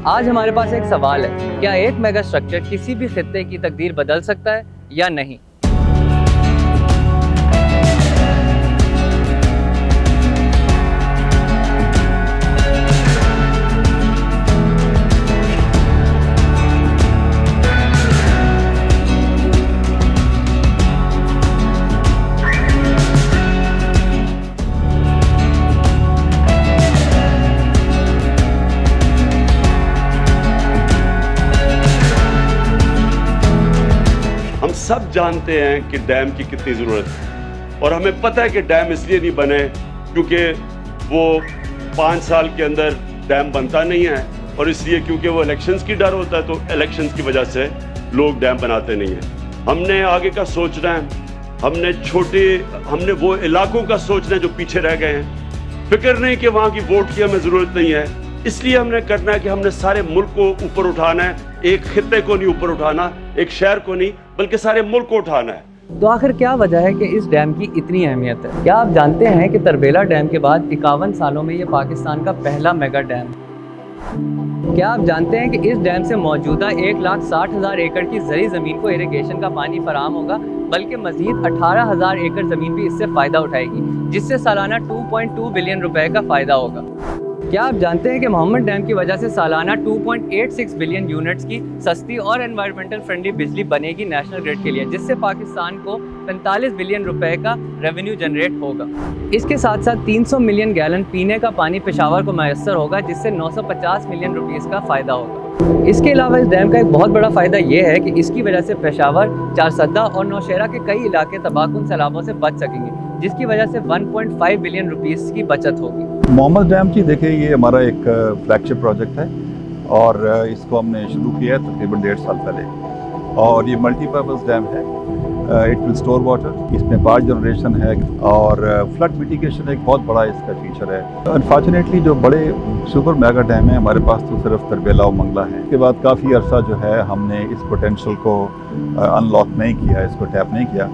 आज हमारे पास एक सवाल है, क्या एक मेगा स्ट्रक्चर किसी भी खित्ते की तकदीर बदल सकता है या नहीं? हम सब जानते हैं कि डैम की कितनी ज़रूरत है और हमें पता है कि डैम इसलिए नहीं बने क्योंकि वो 5 साल के अंदर डैम बनता नहीं है और इसलिए क्योंकि वो इलेक्शंस की डर होता है, तो इलेक्शंस की वजह से लोग डैम बनाते नहीं हैं। हमने आगे का सोचना है, हमने वो इलाकों का सोचना है जो पीछे रह गए हैं। फिक्र नहीं कि वहाँ की वोट की हमें ज़रूरत नहीं है, इसलिए हमने करना है कि हमने सारे मुल्क को ऊपर उठाना है। एक खित्ते को नहीं ऊपर उठाना, एक शहर को नहीं, बल्कि सारे मुल्क को उठाना है। तो आखिर क्या वजह है कि इस डैम की इतनी अहमियत है? क्या आप जानते हैं कि तरबेला डैम के बाद 51 सालों में ये पाकिस्तान का पहला मेगा डैम? क्या आप जानते हैं कि इस डैम से मौजूदा 1,60,000 एकड़ की ज़री ज़मीन को इरिगेशन का पानी फराहम होगा, बल्कि मज़ीद 18,000 एकड़ ज़मीन भी इससे फ़ायदा उठाएगी, जिससे सालाना 2.2 बिलियन रुपए का फ़ायदा होगा। क्या आप जानते हैं कि मोहम्मद डैम की वजह से सालाना 2.86 बिलियन यूनिट्स की सस्ती और एनवायरमेंटल फ्रेंडली बिजली बनेगी नेशनल ग्रिड के लिए, जिससे पाकिस्तान को 45 बिलियन रुपए का रेवेन्यू जनरेट होगा। इसके साथ साथ 300 मिलियन गैलन पीने का पानी पेशावर को मैसर होगा, जिससे 950 मिलियन रुपीज़ का फ़ायदा होगा। इसके अलावा इस डैम का एक बहुत बड़ा फ़ायदा ये है कि इसकी वजह से पेशावर, चारसद्दा और नौशेरा के कई इलाके तबाहकुन सैलाबों से बच सकेंगे, जिसकी वजह से 1.5 बिलियन रुपीज़ की बचत होगी। मोहम्मद डैम की देखिए, ये हमारा एक फ्लैगशिप प्रोजेक्ट है और इसको हमने शुरू किया है तकरीबन 1.5 साल पहले। और ये मल्टीपर्पज़ डैम है। इट विल स्टोर वाटर, इसमें पावर जनरेशन है और फ्लड मिटिगेशन एक बहुत बड़ा इसका फीचर है। अनफॉर्चुनेटली जो बड़े सुपर मेगा डैम है हमारे पास तो सिर्फ तरबेला और मंगला है। इसके बाद काफ़ी अर्सा जो है हमने इस पोटेंशियल को अनलॉक नहीं किया, इसको टैप नहीं किया।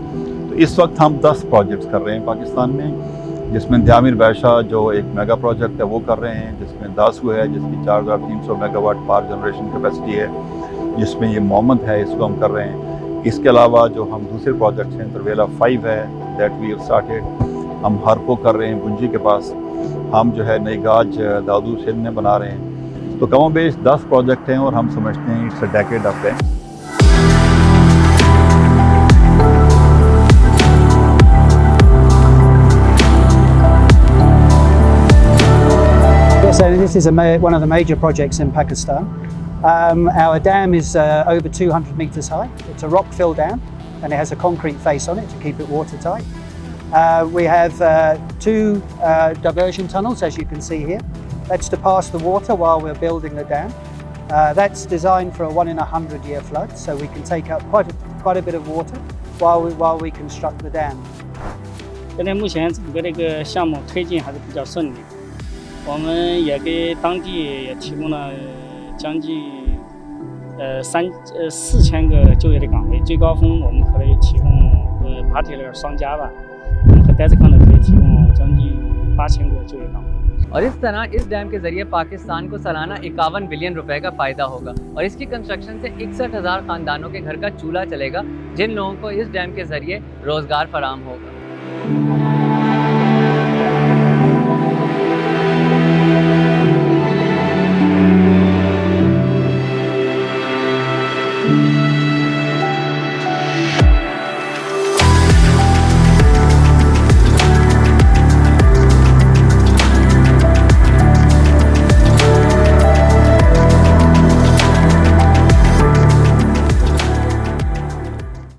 तो इस वक्त हम 10 प्रोजेक्ट्स कर रहे हैं पाकिस्तान में, जिसमें द्यामिर बैशा जो एक मेगा प्रोजेक्ट है वो कर रहे हैं, जिसमें दासू है जिसकी 4300 मेगावाट पावर जनरेशन कैपेसिटी है, जिसमें ये मोहम्मद है इसको हम कर रहे हैं। इसके अलावा जो हम दूसरे प्रोजेक्ट्स हैं, तरबेला 5 है दैट वी हैव स्टार्टेड, हम हरको कर रहे हैं बुंजी के पास, हम जो है नई गाज दादू सिंध में बना रहे हैं। तो कम बेश 10 प्रोजेक्ट हैं और हम समझते हैं it's a decade of dam. So this is one of the major projects in Pakistan. Our dam is over 200 metres high. It's a rock-fill dam and it has a concrete face on it to keep it watertight. We have 2 diversion tunnels, as you can see here. That's to pass the water while we're building the dam. That's designed for a 1 in 100 year flood, so we can take up quite a bit of water while we construct the dam. 现在目前整个这个项目推进还是比较顺利。我们也给当地也提供了将近4000个就业的岗位，最高峰我们可以提供party双加吧，和 Descon 可以提供将近8000个就业岗位。 और इस तरह इस dam के जरिए पाकिस्तान को सालाना 51 billion रुपए का फ़ायदा होगा और इसकी कंस्ट्रक्शन से 61,000 ख़ानदानों के घर का चूल्हा चलेगा, जिन लोगों को इस डैम के जरिए रोज़गार फराहम होगा।